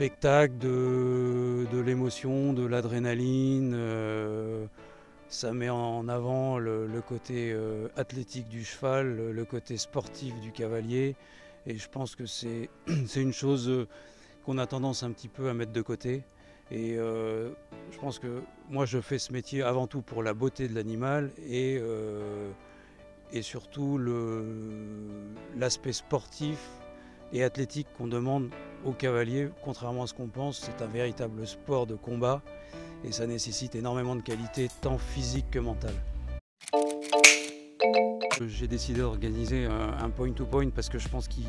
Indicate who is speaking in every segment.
Speaker 1: spectacle, de l'émotion, de l'adrénaline. Ça met en avant le côté athlétique du cheval, le côté sportif du cavalier. Et je pense que c'est une chose qu'on a tendance un petit peu à mettre de côté. Et je pense que moi je fais ce métier avant tout pour la beauté de l'animal et surtout l'aspect sportif et athlétique qu'on demande aux cavaliers. Contrairement à ce qu'on pense, c'est un véritable sport de combat et ça nécessite énormément de qualité tant physique que mentale. J'ai décidé d'organiser un point-to-point parce que je pense qu'il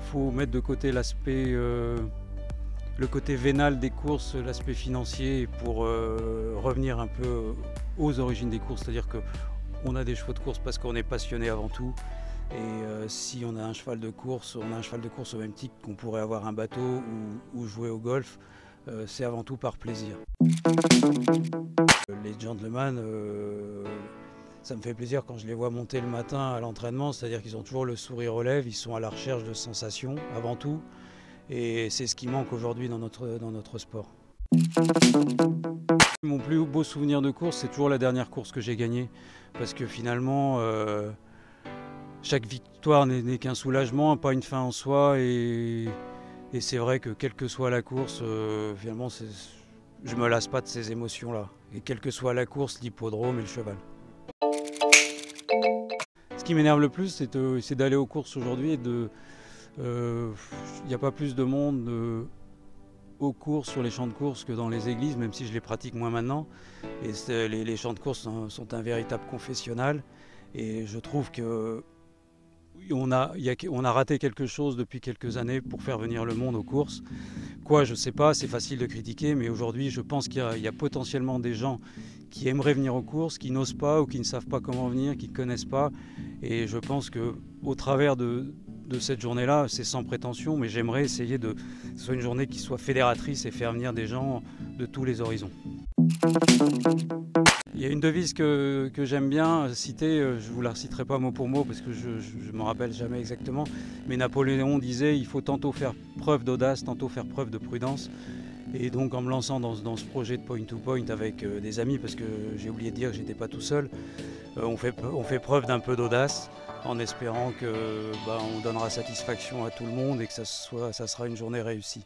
Speaker 1: faut mettre de côté l'aspect le côté vénal des courses, l'aspect financier pour revenir un peu aux origines des courses, c'est-à-dire qu'on a des chevaux de course parce qu'on est passionné avant tout. Et si on a un cheval de course, on a un cheval de course au même titre qu'on pourrait avoir un bateau ou jouer au golf, c'est avant tout par plaisir. Les gentlemen, ça me fait plaisir quand je les vois monter le matin à l'entraînement, c'est-à-dire qu'ils ont toujours le sourire aux lèvres, ils sont à la recherche de sensations avant tout. Et c'est ce qui manque aujourd'hui dans notre sport. Mon plus beau souvenir de course, c'est toujours la dernière course que j'ai gagnée. Parce que finalement, chaque victoire n'est qu'un soulagement, pas une fin en soi. Et c'est vrai que quelle que soit la course, finalement, je ne me lasse pas de ces émotions-là. Et quelle que soit la course, l'hippodrome et le cheval. Ce qui m'énerve le plus, c'est d'aller aux courses aujourd'hui et il n'y a pas plus de monde aux courses, sur les champs de course que dans les églises, même si je les pratique moins maintenant. Et les champs de course sont un véritable confessionnal. Et je trouve qu'on a raté quelque chose depuis quelques années pour faire venir le monde aux courses. Quoi, je ne sais pas, c'est facile de critiquer, mais aujourd'hui, je pense qu'il y a potentiellement des gens qui aimeraient venir aux courses, qui n'osent pas ou qui ne savent pas comment venir, qui ne connaissent pas. Et je pense qu'au travers de cette journée-là, c'est sans prétention, mais j'aimerais essayer que ce soit une journée qui soit fédératrice et faire venir des gens de tous les horizons. Il y a une devise que j'aime bien citer, je ne vous la reciterai pas mot pour mot parce que je ne me rappelle jamais exactement, mais Napoléon disait il faut tantôt faire preuve d'audace, tantôt faire preuve de prudence. Et donc en me lançant dans ce projet de point-to-point avec des amis, parce que j'ai oublié de dire que je n'étais pas tout seul, on fait preuve d'un peu d'audace en espérant qu'on donnera satisfaction à tout le monde et que ça sera une journée réussie.